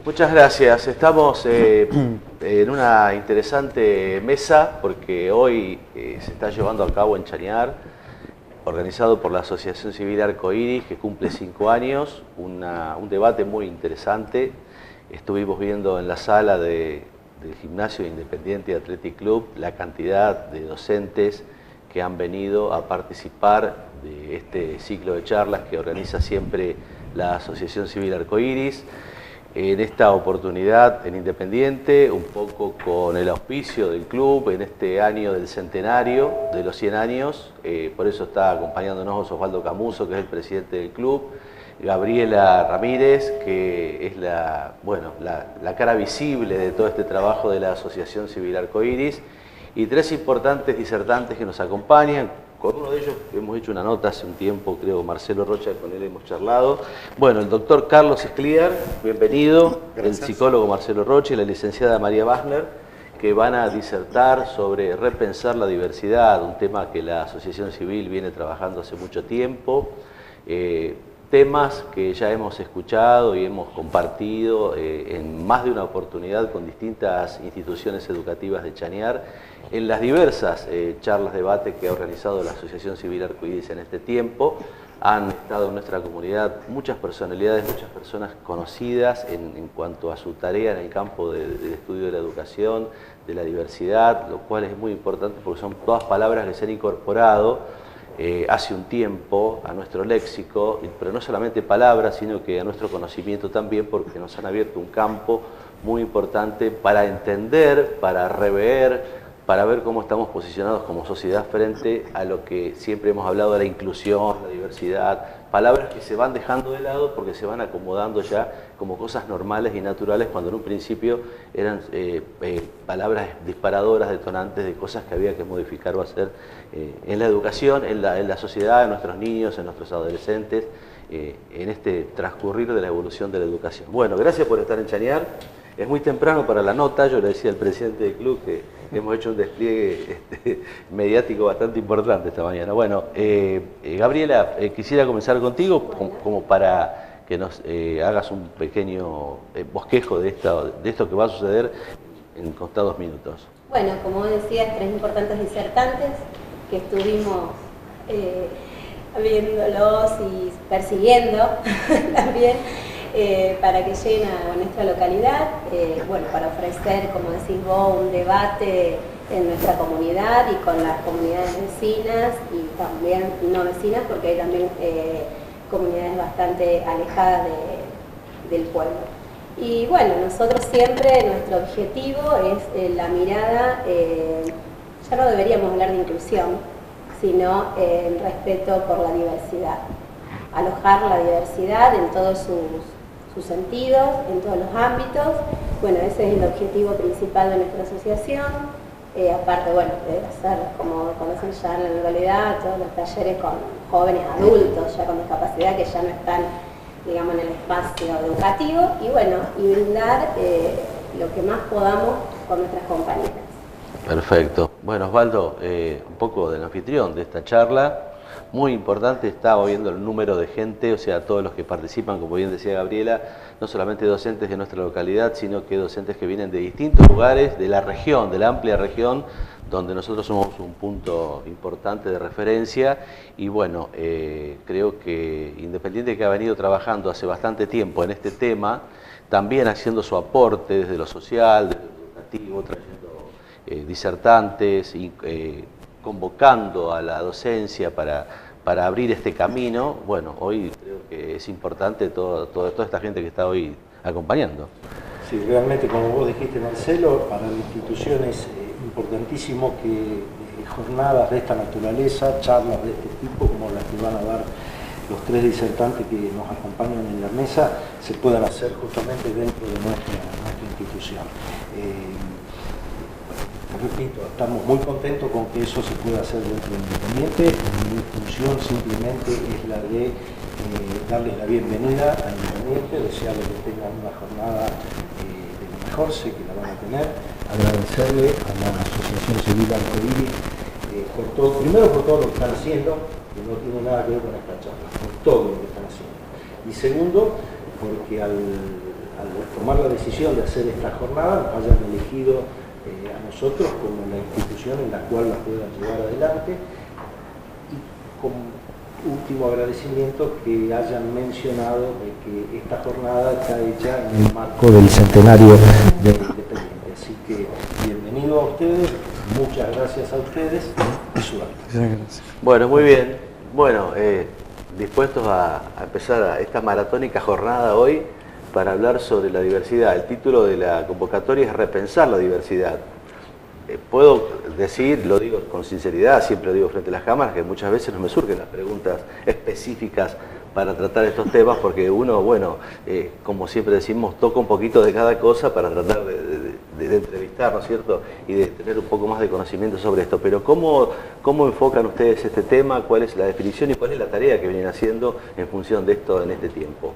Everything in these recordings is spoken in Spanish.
Muchas gracias. Estamos en una interesante mesa porque hoy se está llevando a cabo en Chañar, organizado por la Asociación Civil Arcoíris, que cumple 5 años, un debate muy interesante. Estuvimos viendo en la sala del Gimnasio Independiente Athletic Club la cantidad de docentes que han venido a participar de este ciclo de charlas que organiza siempre la Asociación Civil Arcoíris. En esta oportunidad en Independiente, un poco con el auspicio del club, en este año del centenario de los 100 años, por eso está acompañándonos Osvaldo Camuso, que es el presidente del club, Gabriela Ramírez, que es la cara visible de todo este trabajo de la Asociación Civil Arcoíris, y 3 importantes disertantes que nos acompañan. Con uno de ellos hemos hecho una nota hace un tiempo, creo, Marcelo Rocha, con él hemos charlado. Bueno, el doctor Carlos Escliar, bienvenido. Gracias. El psicólogo Marcelo Rocha y la licenciada María Wagner, que van a disertar sobre repensar la diversidad, un tema que la Asociación Civil viene trabajando hace mucho tiempo. Temas que ya hemos escuchado y hemos compartido en más de una oportunidad con distintas instituciones educativas de Chañar, en las diversas charlas, debate que ha organizado la Asociación Civil Arcoíris en este tiempo. Han estado en nuestra comunidad muchas personalidades, muchas personas conocidas en cuanto a su tarea en el campo del estudio de la educación, de la diversidad, lo cual es muy importante porque son todas palabras que se han incorporado hace un tiempo a nuestro léxico, pero no solamente palabras, sino que a nuestro conocimiento también, porque nos han abierto un campo muy importante para entender, para rever, para ver cómo estamos posicionados como sociedad frente a lo que siempre hemos hablado de la inclusión, la diversidad, palabras que se van dejando de lado porque se van acomodando ya como cosas normales y naturales, cuando en un principio eran palabras disparadoras, detonantes de cosas que había que modificar o hacer en la educación, en la sociedad, en nuestros niños, en nuestros adolescentes, en este transcurrir de la evolución de la educación. Bueno, gracias por estar en Chañar. Es muy temprano para la nota, yo le decía al presidente del club que hemos hecho un despliegue mediático bastante importante esta mañana. Bueno, Gabriela, quisiera comenzar contigo como para que nos hagas un pequeño bosquejo de esto que va a suceder en contados minutos. Bueno, como decías, 3 importantes disertantes que estuvimos viéndolos y persiguiendo también. Para que lleguen a nuestra localidad, para ofrecer, como decís vos, un debate en nuestra comunidad y con las comunidades vecinas y también no vecinas, porque hay también comunidades bastante alejadas del pueblo. Y bueno, nosotros siempre, nuestro objetivo es la mirada, ya no deberíamos hablar de inclusión, sino el respeto por la diversidad, alojar la diversidad en todos sus sentidos, en todos los ámbitos. Bueno, ese es el objetivo principal de nuestra asociación. Aparte, de hacer, como conocen ya en la localidad, todos los talleres con jóvenes adultos, ya con discapacidad, que ya no están, digamos, en el espacio educativo, y brindar lo que más podamos con nuestras compañeras. Perfecto. Bueno, Osvaldo, un poco del anfitrión de esta charla. Muy importante, estaba viendo el número de gente, o sea, todos los que participan, como bien decía Gabriela, no solamente docentes de nuestra localidad, sino que docentes que vienen de distintos lugares de la región, de la amplia región, donde nosotros somos un punto importante de referencia. Y bueno, creo que Independiente, que ha venido trabajando hace bastante tiempo en este tema, también haciendo su aporte desde lo social, desde lo educativo, trayendo disertantes, convocando a la docencia para abrir este camino. Bueno, hoy creo que es importante toda esta gente que está hoy acompañando. Sí, realmente, como vos dijiste, Marcelo, para la institución es importantísimo que jornadas de esta naturaleza, charlas de este tipo, como las que van a dar los 3 disertantes que nos acompañan en la mesa, se puedan hacer justamente dentro de nuestra institución. Repito, estamos muy contentos con que eso se pueda hacer dentro de Independiente. Mi función simplemente es la de darles la bienvenida a Independiente, desearles que tengan una jornada de lo mejor, sé que la van a tener, agradecerle a la Asociación Civil Arcoíris primero por todo lo que están haciendo, que no tiene nada que ver con esta charla, por todo lo que están haciendo. Y segundo, porque al al tomar la decisión de hacer esta jornada, nos hayan elegido a nosotros como la institución en la cual la puedan llevar adelante. Y como último agradecimiento, que hayan mencionado de que esta jornada está hecha en el marco del centenario de Independiente. Así que bienvenido a ustedes, muchas gracias a ustedes y suerte. Bueno, muy bien. Bueno, dispuestos a empezar esta maratónica jornada hoy para hablar sobre la diversidad. El título de la convocatoria es Repensar la diversidad. Puedo decir, lo digo con sinceridad, siempre lo digo frente a las cámaras, que muchas veces no me surgen las preguntas específicas para tratar estos temas, porque uno, bueno, como siempre decimos, toca un poquito de cada cosa para tratar de entrevistar, ¿no es cierto?, y de tener un poco más de conocimiento sobre esto. Pero ¿cómo enfocan ustedes este tema? ¿Cuál es la definición y cuál es la tarea que vienen haciendo en función de esto en este tiempo?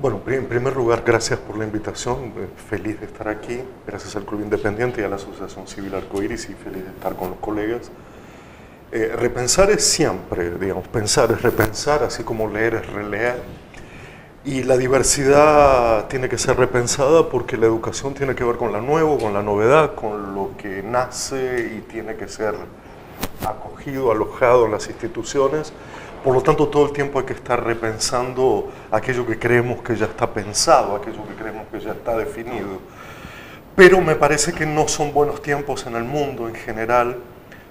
Bueno, en primer lugar, gracias por la invitación, feliz de estar aquí, gracias al Club Independiente y a la Asociación Civil Arcoíris, y feliz de estar con los colegas. Repensar es siempre, digamos, pensar es repensar, así como leer es releer, y la diversidad tiene que ser repensada porque la educación tiene que ver con lo nuevo, con la novedad, con lo que nace y tiene que ser acogido, alojado en las instituciones. Por lo tanto, todo el tiempo hay que estar repensando aquello que creemos que ya está pensado, aquello que creemos que ya está definido. Pero me parece que no son buenos tiempos en el mundo en general,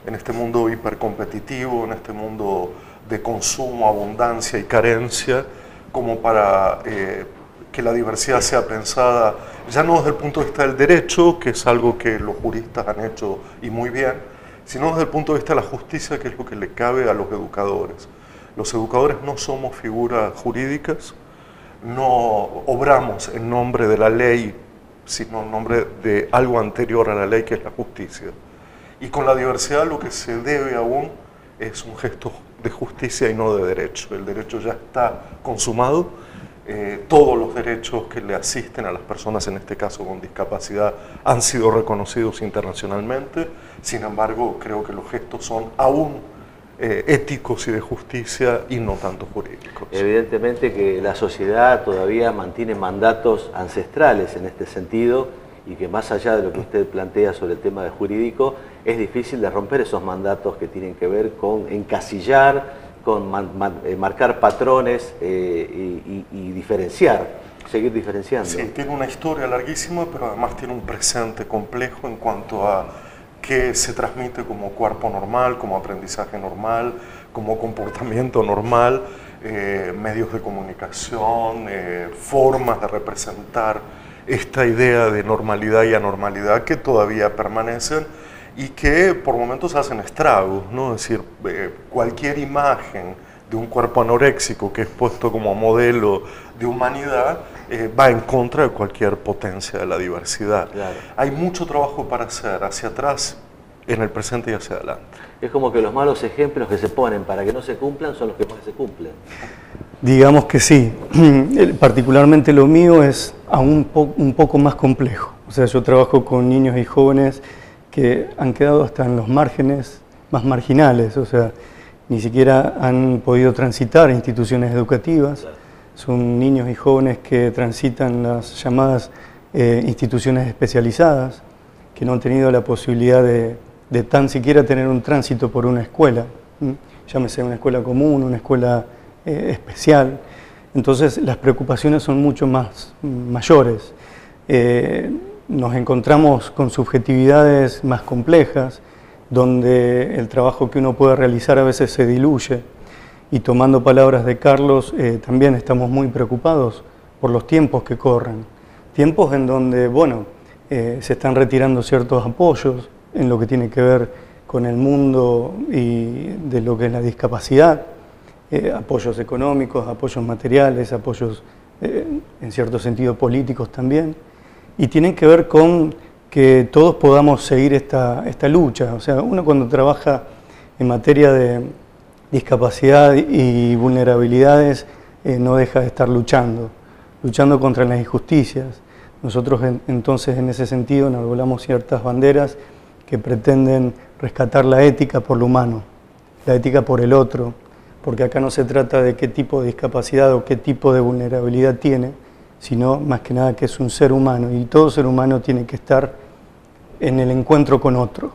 en este mundo hipercompetitivo, en este mundo de consumo, abundancia y carencia, como para que la diversidad sea pensada ya no desde el punto de vista del derecho, que es algo que los juristas han hecho y muy bien, sino desde el punto de vista de la justicia, que es lo que le cabe a los educadores. Los educadores no somos figuras jurídicas, no obramos en nombre de la ley, sino en nombre de algo anterior a la ley, que es la justicia. Y con la diversidad lo que se debe aún es un gesto de justicia y no de derecho. El derecho ya está consumado, todos los derechos que le asisten a las personas, en este caso con discapacidad, han sido reconocidos internacionalmente. Sin embargo, creo que los gestos son aún éticos y de justicia y no tanto jurídicos. Evidentemente que la sociedad todavía mantiene mandatos ancestrales en este sentido, y que más allá de lo que usted plantea sobre el tema de jurídico, es difícil de romper esos mandatos que tienen que ver con encasillar, con marcar patrones y diferenciar, seguir diferenciando. Sí, tiene una historia larguísima, pero además tiene un presente complejo en cuanto a que se transmite como cuerpo normal, como aprendizaje normal, como comportamiento normal, medios de comunicación, formas de representar esta idea de normalidad y anormalidad que todavía permanecen y que por momentos hacen estragos, ¿no? Es decir, cualquier imagen de un cuerpo anoréxico que es puesto como modelo de humanidad va en contra de cualquier potencia de la diversidad. Claro. Hay mucho trabajo para hacer hacia atrás, en el presente y hacia adelante. Es como que los malos ejemplos que se ponen para que no se cumplan son los que más se cumplen. Digamos que sí. Particularmente lo mío es aún un poco más complejo. O sea, yo trabajo con niños y jóvenes que han quedado hasta en los márgenes más marginales, o sea, ni siquiera han podido transitar instituciones educativas. Claro. Son niños y jóvenes que transitan las llamadas instituciones especializadas, que no han tenido la posibilidad de tan siquiera tener un tránsito por una escuela, llámese una escuela común, una escuela especial. Entonces las preocupaciones son mucho más mayores. Nos encontramos con subjetividades más complejas, donde el trabajo que uno puede realizar a veces se diluye. Y tomando palabras de Carlos, también estamos muy preocupados por los tiempos que corren. Tiempos en donde, bueno, se están retirando ciertos apoyos en lo que tiene que ver con el mundo y de lo que es la discapacidad, apoyos económicos, apoyos materiales, apoyos en cierto sentido políticos también, y tienen que ver con que todos podamos seguir esta lucha. O sea, uno cuando trabaja en materia de discapacidad y vulnerabilidades no deja de estar luchando contra las injusticias. Nosotros entonces en ese sentido enarbolamos ciertas banderas que pretenden rescatar la ética por lo humano, la ética por el otro, porque acá no se trata de qué tipo de discapacidad o qué tipo de vulnerabilidad tiene, sino más que nada que es un ser humano, y todo ser humano tiene que estar en el encuentro con otro.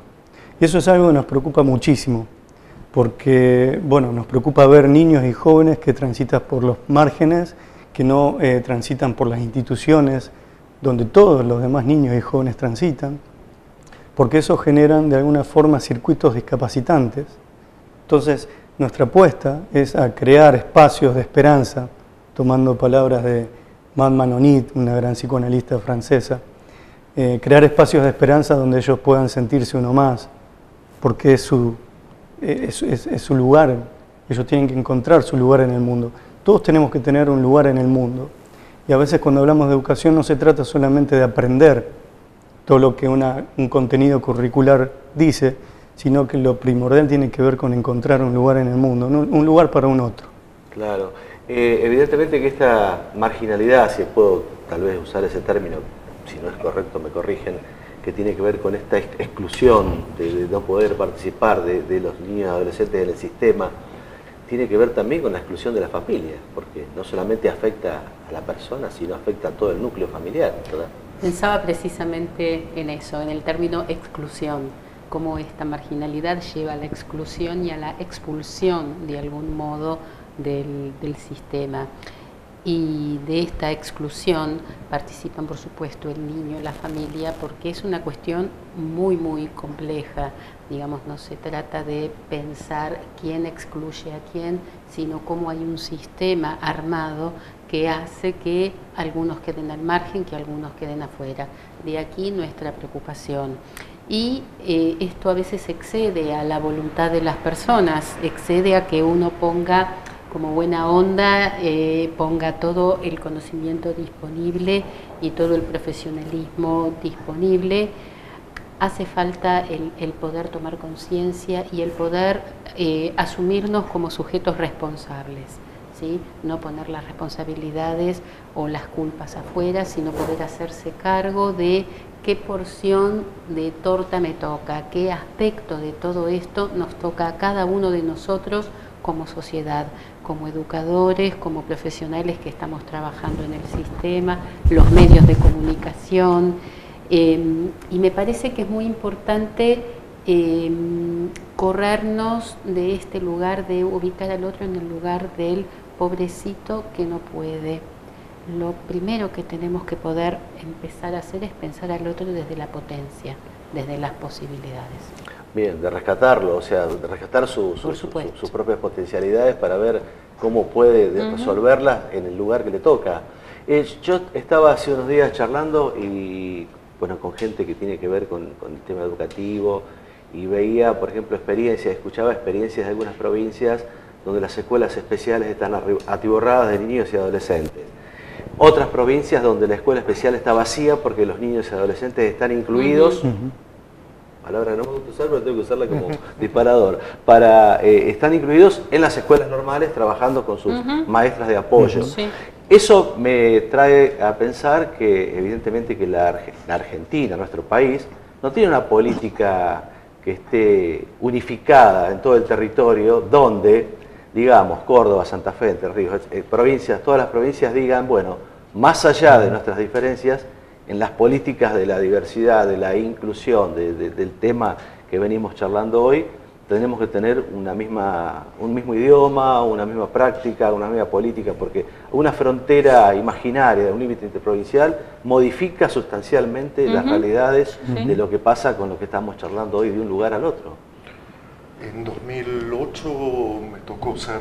Y eso es algo que nos preocupa muchísimo, porque bueno, nos preocupa ver niños y jóvenes que transitan por los márgenes, que no transitan por las instituciones donde todos los demás niños y jóvenes transitan, porque eso generan de alguna forma circuitos discapacitantes. Entonces, nuestra apuesta es a crear espacios de esperanza, tomando palabras de Maud Manonit, una gran psicoanalista francesa, crear espacios de esperanza donde ellos puedan sentirse uno más, porque es su lugar, ellos tienen que encontrar su lugar en el mundo. Todos tenemos que tener un lugar en el mundo. Y a veces cuando hablamos de educación no se trata solamente de aprender todo lo que un contenido curricular dice, sino que lo primordial tiene que ver con encontrar un lugar en el mundo, un lugar para un otro. Claro. Evidentemente que esta marginalidad, si puedo tal vez usar ese término, si no es correcto me corrigen, que tiene que ver con esta exclusión de no poder participar de los niños y adolescentes en el sistema, tiene que ver también con la exclusión de la familia, porque no solamente afecta a la persona, sino afecta a todo el núcleo familiar, ¿verdad? Pensaba precisamente en eso, en el término exclusión, cómo esta marginalidad lleva a la exclusión y a la expulsión, de algún modo, del sistema. Y de esta exclusión participan, por supuesto, el niño, la familia, porque es una cuestión muy, muy compleja. Digamos, no se trata de pensar quién excluye a quién, sino cómo hay un sistema armado que hace que algunos queden al margen, que algunos queden afuera. De aquí nuestra preocupación. Y esto a veces excede a la voluntad de las personas, excede a que uno ponga como buena onda, ponga todo el conocimiento disponible y todo el profesionalismo disponible. Hace falta el poder tomar conciencia y el poder asumirnos como sujetos responsables, ¿sí? No poner las responsabilidades o las culpas afuera, sino poder hacerse cargo de qué porción de torta me toca, qué aspecto de todo esto nos toca a cada uno de nosotros como sociedad, como educadores, como profesionales que estamos trabajando en el sistema, los medios de comunicación. Y me parece que es muy importante corrernos de este lugar de ubicar al otro en el lugar del pobrecito que no puede. Lo primero que tenemos que poder empezar a hacer es pensar al otro desde la potencia, desde las posibilidades. Bien, de rescatarlo, o sea, de rescatar sus propias potencialidades para ver cómo puede resolverlas en el lugar que le toca. Yo estaba hace unos días charlando y bueno, con gente que tiene que ver con el tema educativo y veía, por ejemplo, escuchaba experiencias de algunas provincias donde las escuelas especiales están atiborradas de niños y adolescentes. Otras provincias donde la escuela especial está vacía porque los niños y adolescentes están incluidos, palabra no me gusta usar, pero tengo que usarla como disparador, están incluidos en las escuelas normales trabajando con sus maestras de apoyo. Sí. Eso me trae a pensar que evidentemente que la Argentina, nuestro país, no tiene una política que esté unificada en todo el territorio donde, digamos, Córdoba, Santa Fe, Entre Ríos, todas las provincias digan, bueno, más allá de nuestras diferencias, en las políticas de la diversidad, de la inclusión, del tema que venimos charlando hoy, tenemos que tener un mismo idioma, una misma práctica, una misma política, porque una frontera imaginaria, un límite interprovincial, modifica sustancialmente las realidades de lo que pasa con lo que estamos charlando hoy de un lugar al otro. En 2008 me tocó ser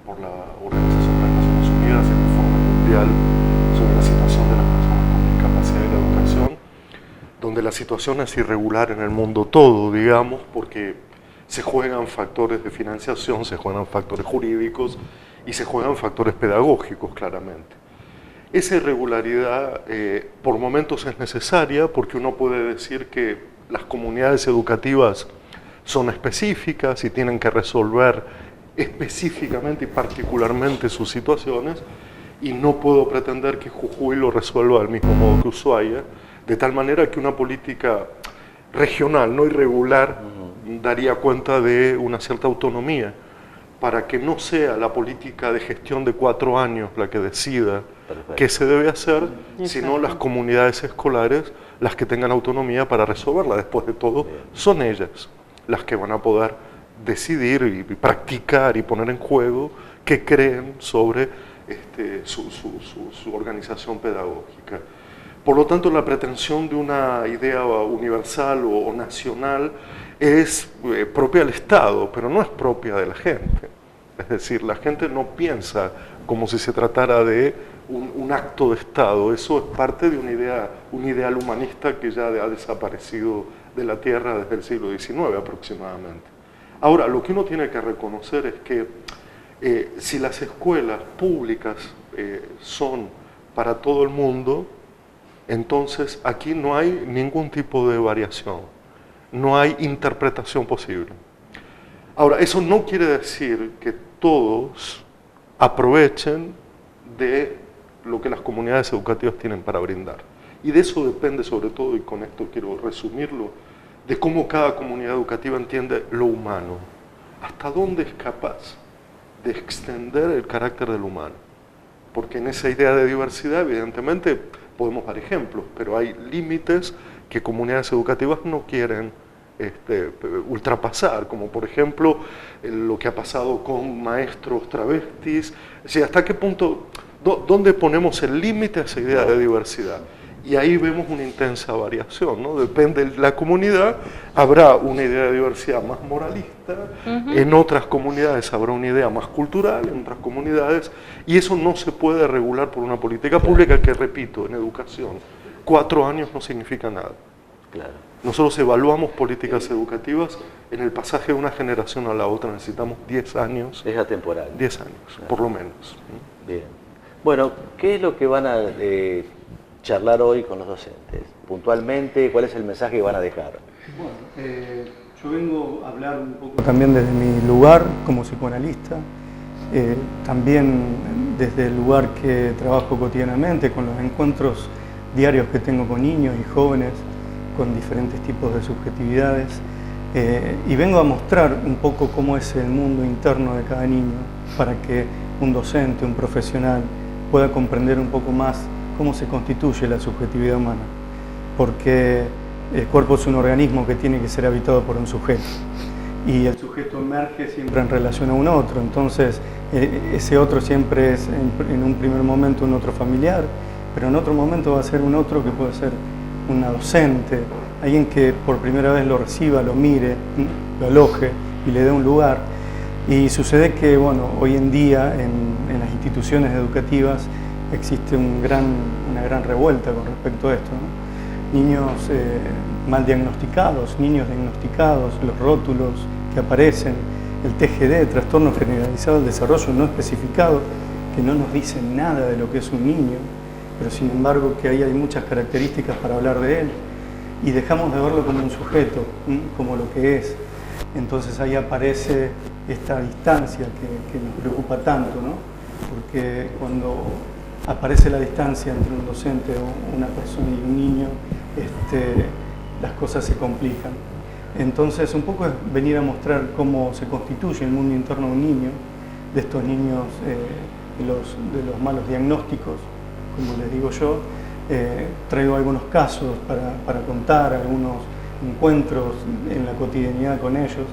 por la Organización de las Naciones Unidas el Informe Mundial sobre la situación de las personas con discapacidad y la educación, donde la situación es irregular en el mundo todo, digamos, porque se juegan factores de financiación, se juegan factores jurídicos y se juegan factores pedagógicos, claramente. Esa irregularidad por momentos es necesaria porque uno puede decir que las comunidades educativas son específicas y tienen que resolver específicamente y particularmente sus situaciones, y no puedo pretender que Jujuy lo resuelva del mismo modo que Ushuaia, de tal manera que una política regional, no irregular, daría cuenta de una cierta autonomía para que no sea la política de gestión de 4 años la que decida Perfecto. qué se debe hacer, Exacto. sino las comunidades escolares las que tengan autonomía para resolverla. Después de todo, son ellas las que van a poder decidir y practicar y poner en juego qué creen sobre su organización pedagógica. Por lo tanto, la pretensión de una idea universal o nacional es propia del Estado, pero no es propia de la gente. Es decir, la gente no piensa como si se tratara de un acto de Estado. Eso es parte de un ideal humanista que ya ha desaparecido de la Tierra desde el siglo XIX aproximadamente. Ahora, lo que uno tiene que reconocer es que si las escuelas públicas son para todo el mundo, entonces aquí no hay ningún tipo de variación, no hay interpretación posible. Ahora, eso no quiere decir que todos aprovechen de lo que las comunidades educativas tienen para brindar. Y de eso depende sobre todo, y con esto quiero resumirlo, de cómo cada comunidad educativa entiende lo humano. Hasta dónde es capaz de extender el carácter del humano. Porque en esa idea de diversidad, evidentemente, podemos dar ejemplos, pero hay límites que comunidades educativas no quieren ultrapasar, como por ejemplo lo que ha pasado con maestros travestis. Es decir, ¿hasta qué punto, dónde ponemos el límite a esa idea de diversidad? Y ahí vemos una intensa variación, ¿no? Depende de la comunidad, habrá una idea de diversidad más moralista, en otras comunidades habrá una idea más cultural, en otras comunidades, y eso no se puede regular por una política pública que, repito, en educación, 4 años no significa nada. Claro. Nosotros evaluamos políticas educativas en el pasaje de una generación a la otra, necesitamos 10 años. Es atemporal. 10 años, Claro. por lo menos. Bien. Bueno, ¿qué es lo que van a charlar hoy con los docentes? Puntualmente, ¿cuál es el mensaje que van a dejar? Bueno, yo vengo a hablar un poco también desde mi lugar como psicoanalista, también desde el lugar que trabajo cotidianamente, con los encuentros diarios que tengo con niños y jóvenes, con diferentes tipos de subjetividades, y vengo a mostrar un poco cómo es el mundo interno de cada niño, para que un docente, un profesional, pueda comprender un poco más cómo se constituye la subjetividad humana, porque el cuerpo es un organismo que tiene que ser habitado por un sujeto, y el sujeto emerge siempre en relación a un otro, entonces ese otro siempre es en un primer momento un otro familiar, pero en otro momento va a ser un otro que puede ser una docente, alguien que por primera vez lo reciba, lo mire, lo aloje y le dé un lugar. Y sucede que, bueno, hoy en día en las instituciones educativas existe una gran revuelta con respecto a esto, ¿no? Niños mal diagnosticados, niños diagnosticados, los rótulos que aparecen, el TGD, trastorno generalizado del desarrollo no especificado, que no nos dicen nada de lo que es un niño, pero sin embargo que ahí hay muchas características para hablar de él, y dejamos de verlo como un sujeto, como lo que es. Entonces ahí aparece esta distancia que nos preocupa tanto, ¿no? Porque cuando aparece la distancia entre un docente o una persona y un niño, las cosas se complican. Entonces un poco es venir a mostrar cómo se constituye el mundo interno de un niño, de estos niños, de los malos diagnósticos, como les digo yo. Traigo algunos casos para contar, algunos encuentros en la cotidianidad con ellos,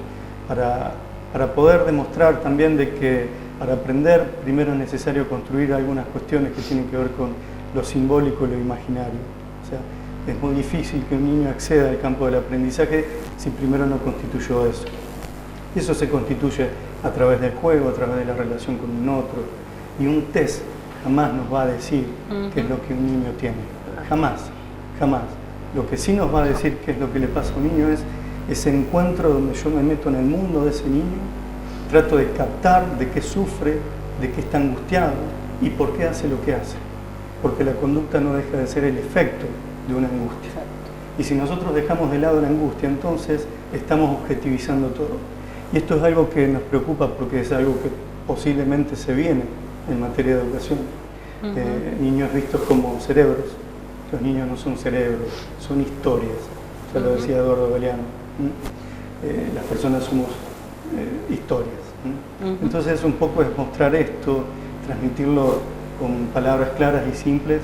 para poder demostrar también de que para aprender primero es necesario construir algunas cuestiones que tienen que ver con lo simbólico y lo imaginario. O sea, es muy difícil que un niño acceda al campo del aprendizaje si primero no constituyó eso. Y eso se constituye a través del juego, a través de la relación con un otro. Y un test jamás nos va a decir qué es lo que un niño tiene. Jamás, jamás. Lo que sí nos va a decir qué es lo que le pasa a un niño es ese encuentro donde yo me meto en el mundo de ese niño, trato de captar de qué sufre, de qué está angustiado y por qué hace lo que hace. Porque la conducta no deja de ser el efecto de una angustia. Y si nosotros dejamos de lado la angustia, entonces estamos objetivizando todo. Y esto es algo que nos preocupa porque es algo que posiblemente se viene en materia de educación. Niños vistos como cerebros. Los niños no son cerebros, son historias. Ya lo decía Eduardo Galeano. Las personas somos historias. Entonces un poco es mostrar esto, transmitirlo con palabras claras y simples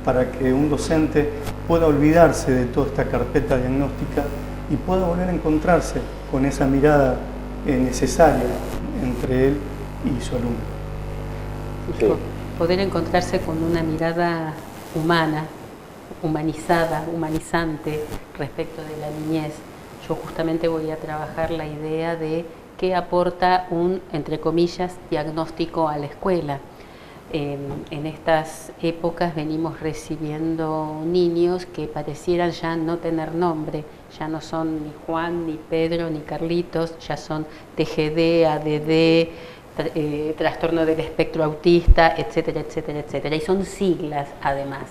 para que un docente pueda olvidarse de toda esta carpeta diagnóstica y pueda volver a encontrarse con esa mirada necesaria entre él y su alumno. Sí. Poder encontrarse con una mirada humana, humanizada, humanizante respecto de la niñez. Yo justamente voy a trabajar la idea de qué aporta un, entre comillas, diagnóstico a la escuela. En estas épocas venimos recibiendo niños que parecieran ya no tener nombre, ya no son ni Juan, ni Pedro, ni Carlitos, ya son TGD, ADD, trastorno del espectro autista, etcétera, etcétera, etcétera. Y son siglas además.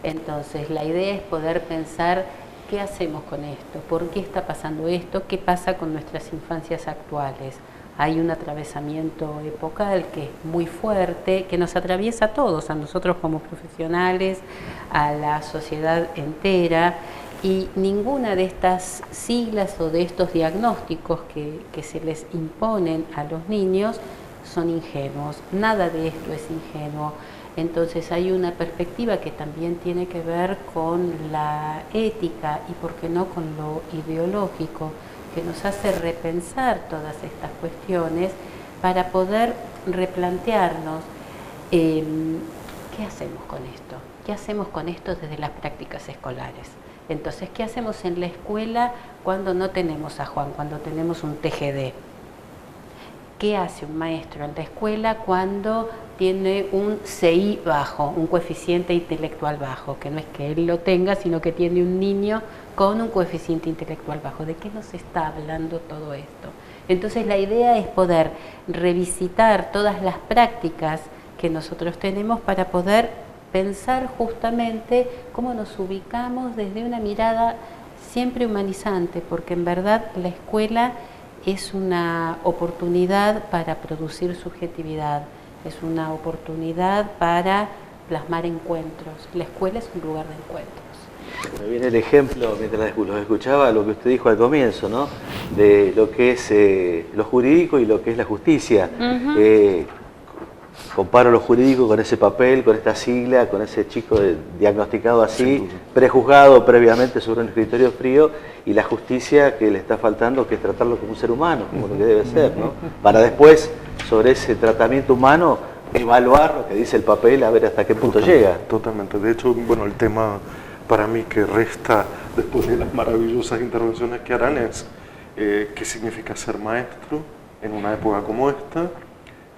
Entonces la idea es poder pensar qué hacemos con esto, por qué está pasando esto, qué pasa con nuestras infancias actuales. Hay un atravesamiento epocal que es muy fuerte, que nos atraviesa a todos, a nosotros como profesionales, a la sociedad entera, y ninguna de estas siglas o de estos diagnósticos que se les imponen a los niños son ingenuos, nada de esto es ingenuo. Entonces hay una perspectiva que también tiene que ver con la ética y por qué no con lo ideológico, que nos hace repensar todas estas cuestiones para poder replantearnos qué hacemos con esto, qué hacemos con esto desde las prácticas escolares. Entonces, ¿qué hacemos en la escuela cuando no tenemos a Juan, cuando tenemos un TGD? ¿Qué hace un maestro en la escuela cuando tiene un CI bajo, un coeficiente intelectual bajo? Que no es que él lo tenga, sino que tiene un niño con un coeficiente intelectual bajo. ¿De qué nos está hablando todo esto? Entonces la idea es poder revisitar todas las prácticas que nosotros tenemos para poder pensar justamente cómo nos ubicamos desde una mirada siempre humanizante, porque en verdad la escuela es una oportunidad para producir subjetividad, es una oportunidad para plasmar encuentros. La escuela es un lugar de encuentros. Me viene el ejemplo, mientras los escuchaba, lo que usted dijo al comienzo, ¿no? De lo que es lo jurídico y lo que es la justicia. Comparo lo jurídico con ese papel, con esta sigla, con ese chico diagnosticado así, prejuzgado previamente sobre un escritorio frío, y la justicia que le está faltando, que es tratarlo como un ser humano, como lo que debe ser, ¿no? Para después, sobre ese tratamiento humano, evaluar lo que dice el papel, a ver hasta qué punto llega. Totalmente. De hecho, bueno, el tema para mí que resta después de las maravillosas intervenciones que harán es qué significa ser maestro en una época como esta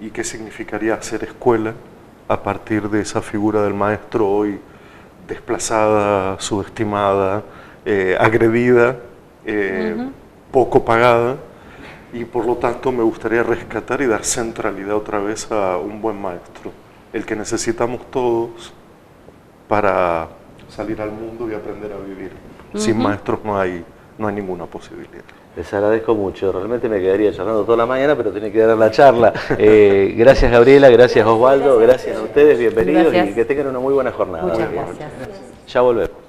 y qué significaría hacer escuela a partir de esa figura del maestro hoy desplazada, subestimada, agredida, poco pagada, y por lo tanto me gustaría rescatar y dar centralidad otra vez a un buen maestro, el que necesitamos todos para salir al mundo y aprender a vivir. Sin maestros no hay ninguna posibilidad. Les agradezco mucho, realmente me quedaría charlando toda la mañana, pero tiene que dar la charla. Gracias Gabriela, gracias Osvaldo, gracias a ustedes, bienvenidos y que tengan una muy buena jornada. Muchas gracias. Ya volvemos.